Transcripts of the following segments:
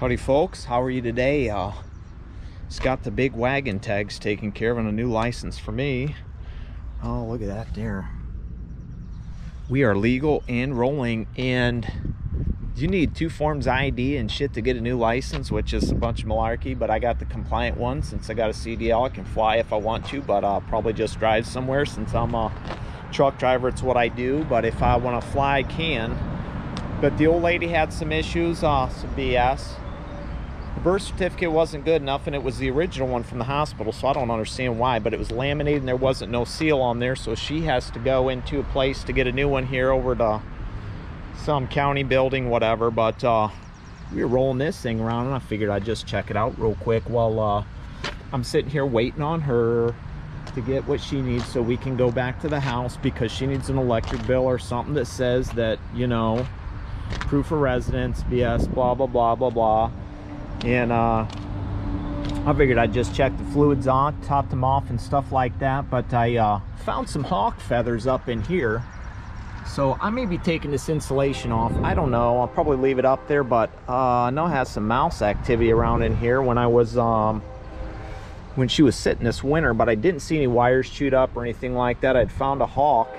Howdy folks, how are you today? Just got the big wagon tags taken care of on a new license for me. Oh, look at that there. We are legal and rolling, and you need 2 forms of ID and shit to get a new license, which is a bunch of malarkey, but I got the compliant one since I got a CDL. I can fly if I want to, but I'll probably just drive somewhere since I'm a truck driver. It's what I do, but if I want to fly, I can. But the old lady had some issues, some BS. The birth certificate wasn't good enough, and it was the original one from the hospital, so I don't understand why, but it was laminated and there wasn't no seal on there, so she has to go into a place to get a new one here over to some county building, whatever. But we were rolling this thing around, and I figured I'd just check it out real quick while I'm sitting here waiting on her to get what she needs so we can go back to the house, because she needs an electric bill or something that says that, you know, proof of residence, BS, blah, blah, blah, blah, blah. And I figured I'd just check the fluids on, top them off and stuff like that. But I found some hawk feathers up in here, so I may be taking this insulation off. I don't know, I'll probably leave it up there. But I know it has some mouse activity around in here when I was when she was sitting this winter, but I didn't see any wires chewed up or anything like that. I'd found a hawk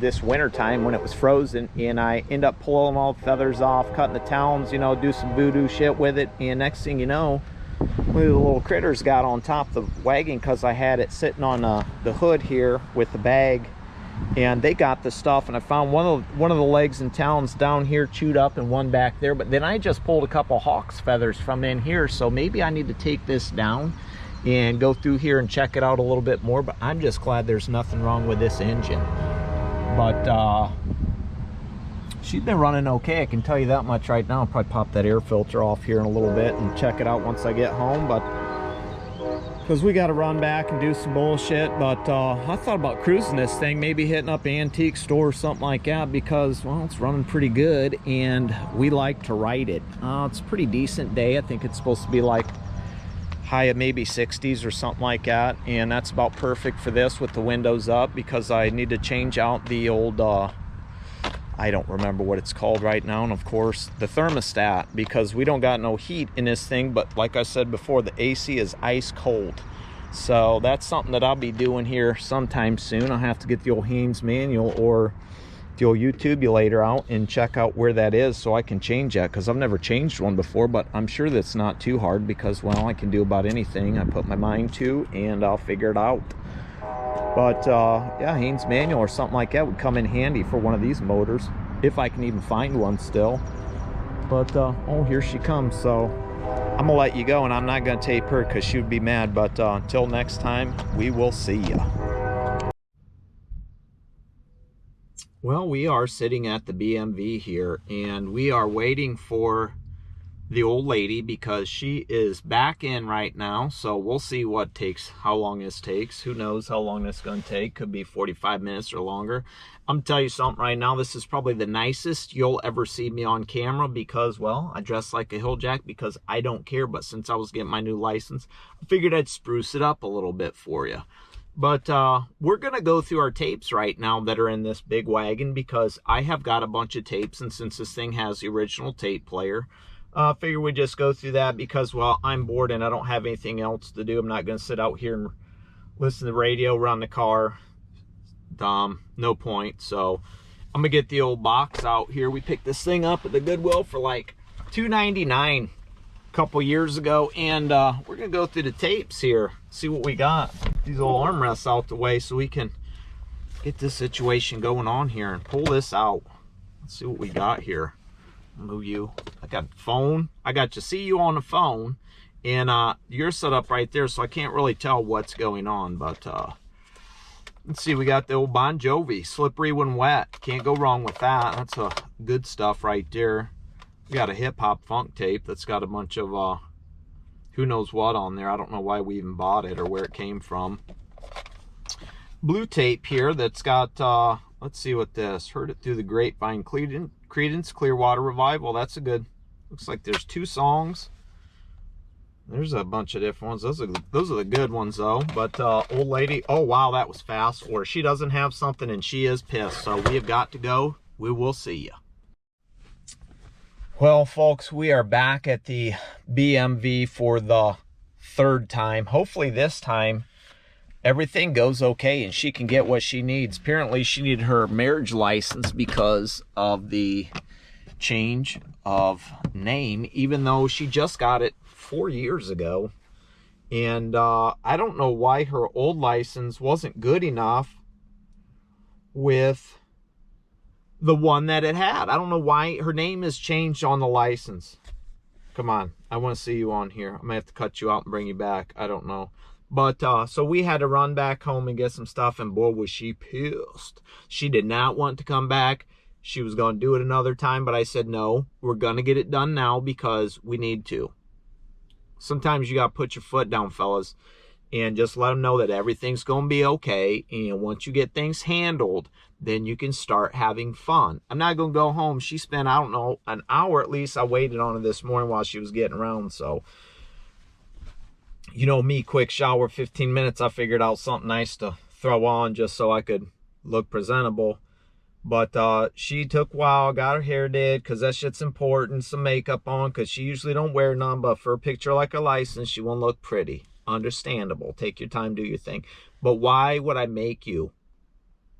this winter time when it was frozen, and I end up pulling all the feathers off, cutting the talons, you know, do some voodoo shit with it, and next thing you know, one of the little critters got on top of the wagon, because I had it sitting on the hood here with the bag, and they got the stuff, and I found one of the legs and talons down here chewed up and one back there. But then I just pulled a couple hawk's feathers from in here, so maybe I need to take this down and go through here and check it out a little bit more. But I'm just glad there's nothing wrong with this engine. But she's been running okay, I can tell you that much right now. I'll probably pop that air filter off here in a little bit and check it out once I get home, but because we got to run back and do some bullshit. But I thought about cruising this thing, maybe hitting up an antique store or something like that, because, well, it's running pretty good and we like to ride it. It's a pretty decent day. I think it's supposed to be like high of maybe 60s or something like that, and that's about perfect for this with the windows up, because I need to change out the old I don't remember what it's called right now, and of course the thermostat, because we don't got no heat in this thing. But like I said before, the AC is ice cold, so that's something that I'll be doing here sometime soon. I'll have to get the old Haynes manual or the old YouTubulator out and check out where that is so I can change that, because I've never changed one before. But I'm sure that's not too hard, because, well, I can do about anything I put my mind to, and I'll figure it out. But yeah, Haynes manual or something like that would come in handy for one of these motors, if I can even find one still. But oh, here she comes, so I'm gonna let you go, and I'm not gonna tape her because she would be mad. But until next time, we will see ya. Well, we are sitting at the BMV here, and we are waiting for the old lady, because she is back in right now. So we'll see how long this takes. Who knows how long this is going to take. Could be 45 minutes or longer. I'm gonna tell you something right now. This is probably the nicest you'll ever see me on camera, because, well, I dress like a hilljack because I don't care. But since I was getting my new license, I figured I'd spruce it up a little bit for you. But we're going to go through our tapes right now that are in this big wagon, because I have got a bunch of tapes, and since this thing has the original tape player, I figure we just go through that, because, well, I'm bored and I don't have anything else to do. I'm not going to sit out here and listen to the radio, run the car. No point. So I'm going to get the old box out here. We picked this thing up at the Goodwill for like $2.99 a couple years ago, and we're going to go through the tapes here, see what we got. These old armrests out the way so we can get this situation going on here and pull this out. Let's see what we got here. Move you. I got phone. I got to see you on the phone, and you're set up right there, so I can't really tell what's going on. But let's see. We got the old Bon Jovi, Slippery When Wet. Can't go wrong with that. That's a good stuff right there. We got a hip hop funk tape that's got a bunch of who knows what on there. I don't know why we even bought it or where it came from. Blue tape here that's got, let's see what this, Heard It Through the Grapevine, Creedence Clearwater Revival. That's a good, looks like there's 2 songs. There's a bunch of different ones. Those are the good ones, though. But old lady, oh, wow, that was fast. Or she doesn't have something and she is pissed. So we have got to go. We will see you. Well, folks, we are back at the BMV for the third time. Hopefully this time everything goes okay and she can get what she needs. Apparently she needed her marriage license because of the change of name, even though she just got it 4 years ago. And I don't know why her old license wasn't good enough with the one that it had. I don't know why her name is changed on the license. Come on, I want to see you on here. I'm gonna have to cut you out and bring you back. I don't know. But so we had to run back home and get some stuff, and boy was she pissed. She did not want to come back. She was going to do it another time, but I said no, we're going to get it done now because we need to. Sometimes you got to put your foot down, fellas, and just let them know that everything's going to be okay. And once you get things handled, then you can start having fun. I'm not going to go home. She spent, I don't know, an hour at least. I waited on her this morning while she was getting around. So, you know me, quick shower, 15 minutes. I figured out something nice to throw on just so I could look presentable. But she took a while, got her hair did, because that shit's important, some makeup on, because she usually don't wear none, but for a picture like a license, she won't look pretty. Understandable. Take your time, do your thing. But why would I make you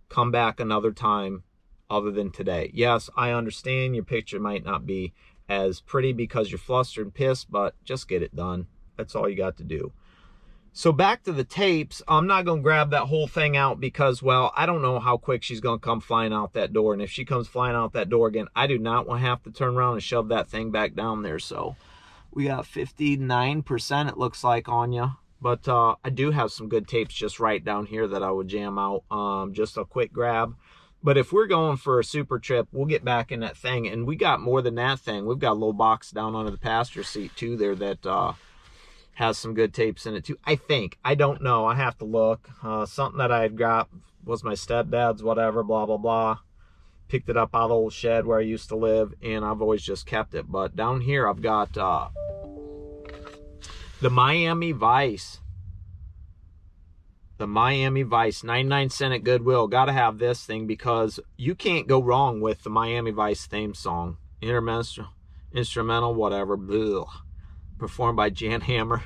come back another time other than today? Yes, I understand your picture might not be as pretty because you're flustered and pissed, but just get it done. That's all you got to do. So back to the tapes, I'm not going to grab that whole thing out because, well, I don't know how quick she's going to come flying out that door. And if she comes flying out that door again, I do not want to have to turn around and shove that thing back down there. So we got 59%, it looks like, on you. But I do have some good tapes just right down here that I would jam out. Just a quick grab. But if we're going for a super trip, we'll get back in that thing. And we got more than that thing. We've got a little box down under the passenger seat, too, there that has some good tapes in it too, I think. I don't know, I have to look. Something that I had got was my stepdad's, whatever, blah blah blah. Picked it up out of the old shed where I used to live, and I've always just kept it. But down here I've got the Miami Vice. The Miami Vice, 99¢ at Goodwill. Gotta have this thing because you can't go wrong with the Miami Vice theme song. Instrumental, whatever. Ugh. Performed by Jan Hammer.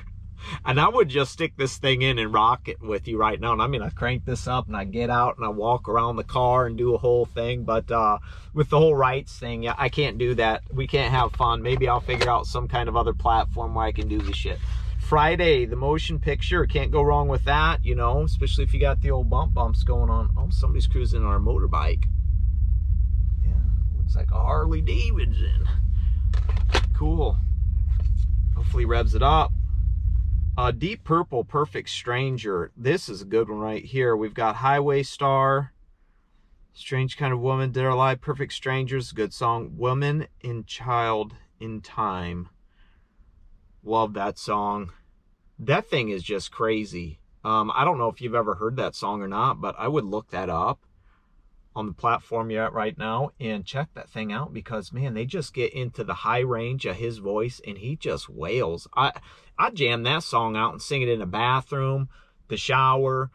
And I would just stick this thing in and rock it with you right now. And I mean, I crank this up and I get out and I walk around the car and do a whole thing. But with the whole rights thing, yeah, I can't do that. We can't have fun. Maybe I'll figure out some kind of other platform where I can do the shit. Friday, the motion picture, can't go wrong with that, you know, especially if you got the old bumps going on. Oh, somebody's cruising on a motorbike. Yeah, looks like a Harley Davidson. Cool. Hopefully revs it up. Deep Purple, Perfect Stranger. This is a good one right here. We've got Highway Star, Strange Kind of Woman, Dead or Alive, Perfect Strangers, good song. Woman and Child in Time. Love that song. That thing is just crazy. I don't know if you've ever heard that song or not, but I would look that up on the platform you're at right now and check that thing out because, man, they just get into the high range of his voice and he just wails. I jam that song out and sing it in a bathroom, the shower,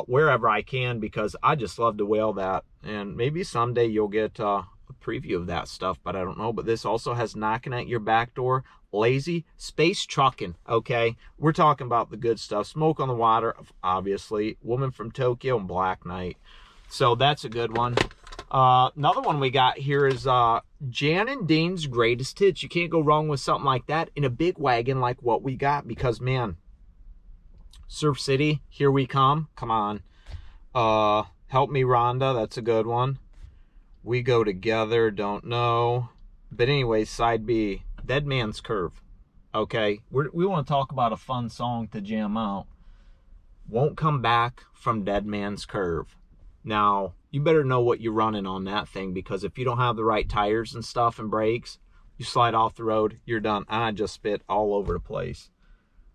wherever I can because I just love to wail that. And maybe someday you'll get a preview of that stuff, but I don't know. But this also has Knocking at Your Back Door, Lazy, Space Trucking, okay? We're talking about the good stuff. Smoke on the Water, obviously. Woman from Tokyo and Black Knight. So that's a good one. Another one we got here is Jan and Dean's Greatest Hits. You can't go wrong with something like that in a big wagon like what we got because, man, Surf City, Here We Come. Come on. Help Me Rhonda, that's a good one. We Go Together, don't know. But anyway, side B, Dead Man's Curve. Okay, we want to talk about a fun song to jam out. Won't Come Back from Dead Man's Curve. Now, you better know what you're running on that thing because if you don't have the right tires and stuff and brakes, you slide off the road, you're done. I just spit all over the place.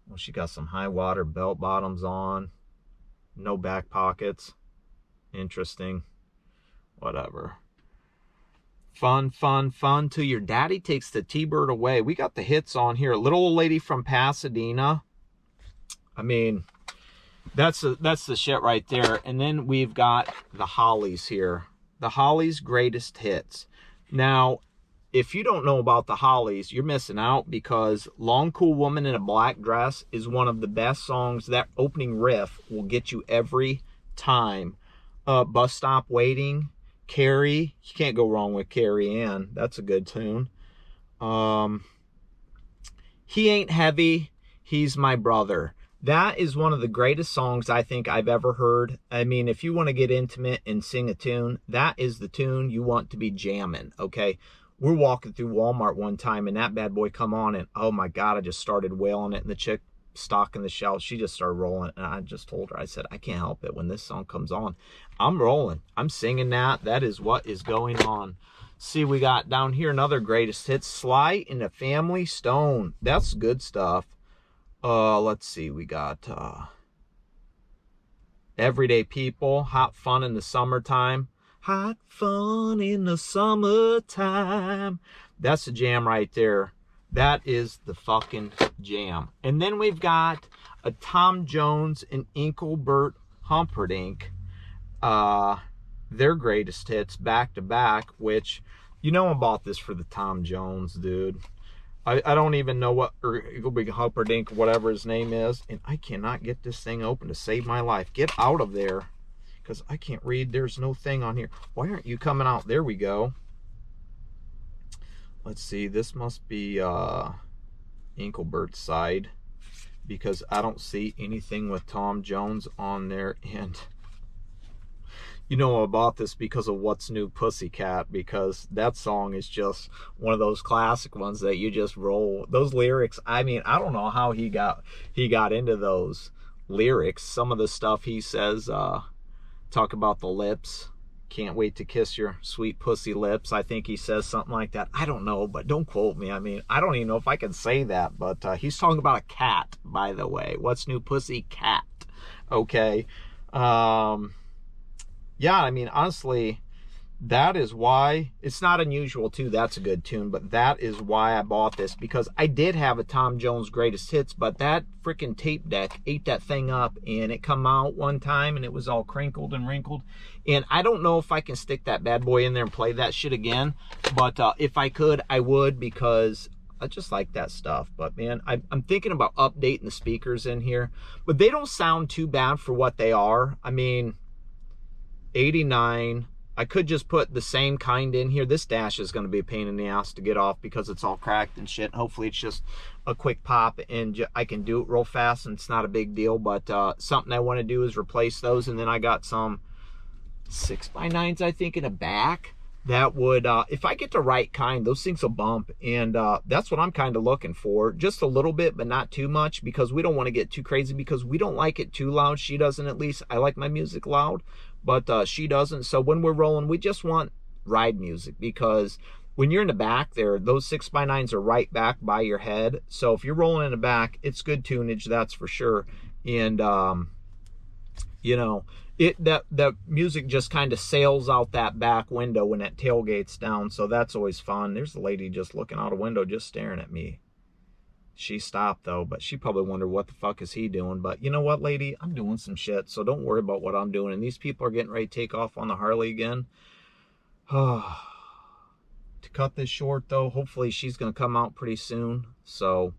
Well, she got some high water belt bottoms on. No back pockets. Interesting. Whatever. Fun, fun, fun till your daddy takes the T-Bird away. We got the hits on here. Little Old Lady from Pasadena. I mean, that's the shit right there. And then we've got the Hollies here. The Hollies Greatest Hits. Now, if you don't know about the Hollies, you're missing out, because Long Cool Woman in a Black Dress is one of the best songs. That opening riff will get you every time. Bus Stop Waiting, Carrie, you can't go wrong with Carrie Ann. That's a good tune. He Ain't Heavy, He's My Brother. That is one of the greatest songs I think I've ever heard. I mean, if you want to get intimate and sing a tune, that is the tune you want to be jamming, okay? We're walking through Walmart one time, and that bad boy come on, and oh my God, I just started wailing it, and the chick stocking the shelf, she just started rolling, and I just told her, I said, I can't help it. When this song comes on, I'm rolling. I'm singing that. That is what is going on. See, we got down here another greatest hits, Sly and the Family Stone. That's good stuff. Let's see, we got Everyday People, Hot Fun in the Summertime. Hot fun in the summertime. That's a jam right there. That is the fucking jam. And then we've got a Tom Jones and Engelbert Humperdinck. Their greatest hits back to back, which, you know, I bought this for the Tom Jones, dude. I don't even know what, or Engelbert Humperdinck, whatever his name is, and I cannot get this thing open to save my life. Get out of there, because I can't read. There's no thing on here. Why aren't you coming out? There we go. Let's see. This must be Engelbert's side, because I don't see anything with Tom Jones on there. And you know, I bought this because of What's New Pussycat, because that song is just one of those classic ones that you just roll. Those lyrics, I mean, I don't know how he got into those lyrics. Some of the stuff he says, talk about the lips. Can't wait to kiss your sweet pussy lips. I think he says something like that. I don't know, but don't quote me. I mean, I don't even know if I can say that, but he's talking about a cat, by the way. What's New Pussy Cat? Okay. Yeah, I mean, honestly, that is why, it's not unusual too, that's a good tune, but that is why I bought this, because I did have a Tom Jones greatest hits, but that freaking tape deck ate that thing up, and it come out one time and it was all crinkled and wrinkled, and I don't know if I can stick that bad boy in there and play that shit again, but if I could, I would, because I just like that stuff. But man, I'm thinking about updating the speakers in here, but they don't sound too bad for what they are. I mean, 89. I could just put the same kind in here. This dash is going to be a pain in the ass to get off because it's all cracked and shit. Hopefully it's just a quick pop and I can do it real fast and it's not a big deal. But something I want to do is replace those. And then I got some 6x9s, I think, in the back that would, if I get the right kind, those things will bump. And that's what I'm kind of looking for. Just a little bit, but not too much, because we don't want to get too crazy, because we don't like it too loud. She doesn't, at least. I like my music loud, but she doesn't. So when we're rolling, we just want ride music, because when you're in the back there, those 6x9s are right back by your head. So if you're rolling in the back, it's good tunage, that's for sure. And you know, that music just kind of sails out that back window when that tailgate's down, so that's always fun. There's a lady just looking out a window, just staring at me. She stopped though, but she probably wondered what the fuck is he doing. But you know what, lady, I'm doing some shit, so don't worry about what I'm doing. And these people are getting ready to take off on the Harley again. To cut this short though, hopefully she's gonna come out pretty soon. So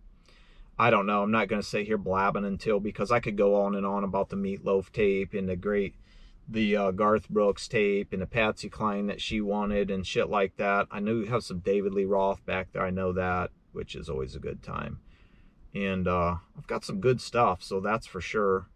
I don't know. I'm not going to sit here blabbing until, because I could go on and on about the Meatloaf tape and the Garth Brooks tape and the Patsy Cline that she wanted and shit like that. I know you have some David Lee Roth back there. I know that, which is always a good time. And I've got some good stuff, so that's for sure.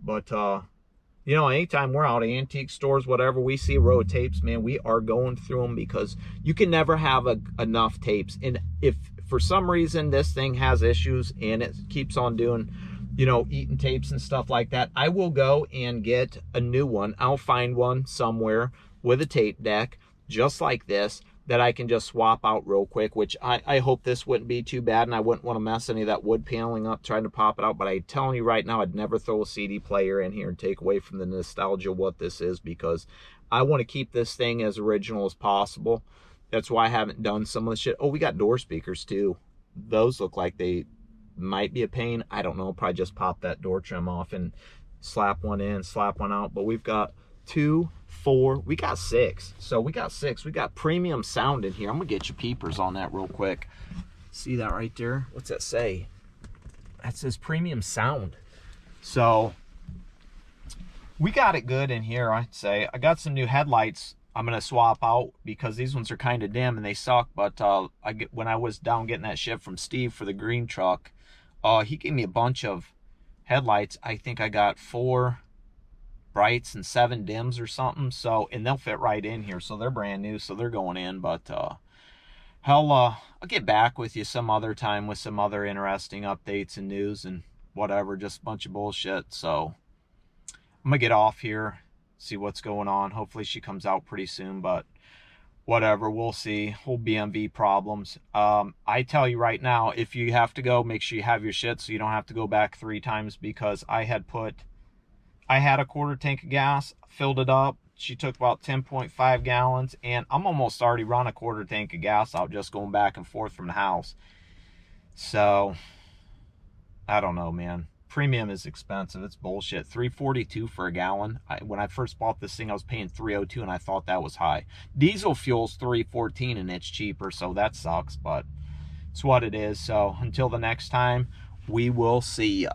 But, you know, anytime we're out at antique stores, whatever, we see a row of tapes, man, we are going through them, because you can never have enough tapes. And if for some reason this thing has issues and it keeps on doing, you know, eating tapes and stuff like that, I will go and get a new one. I'll find one somewhere with a tape deck just like this that I can just swap out real quick, which I hope this wouldn't be too bad, and I wouldn't want to mess any of that wood paneling up trying to pop it out. But I'm telling you right now, I'd never throw a CD player in here and take away from the nostalgia of what this is, because I want to keep this thing as original as possible. That's why I haven't done some of the shit. Oh, we got door speakers too. Those look like they might be a pain. I don't know. Probably just pop that door trim off and slap one in, slap one out. But we've got two 4, we got 6. So we got 6. We got premium sound in here. I'm gonna get you peepers on that real quick. See that right there? What's that say? That says premium sound. So we got it good in here, I'd say. I got some new headlights I'm gonna swap out because these ones are kind of dim and they suck. But when I was down getting that shit from Steve for the green truck, he gave me a bunch of headlights. I think I got 4 brights and 7 dims or something. So, and they'll fit right in here. So they're brand new, so they're going in. But I'll get back with you some other time with some other interesting updates and news and whatever. Just a bunch of bullshit. So I'm gonna get off here, see what's going on. Hopefully she comes out pretty soon, but whatever, we'll see. Whole BMV problems. I tell you right now, if you have to go, make sure you have your shit so you don't have to go back 3 times, because I had a quarter tank of gas, filled it up. She took about 10.5 gallons, and I'm almost already run a quarter tank of gas out just going back and forth from the house. So I don't know, man. Premium is expensive. It's bullshit. $3.42 for a gallon. When I first bought this thing, I was paying $3.02, and I thought that was high. Diesel fuel's $3.14, and it's cheaper, so that sucks, but it's what it is. So until the next time, we will see ya.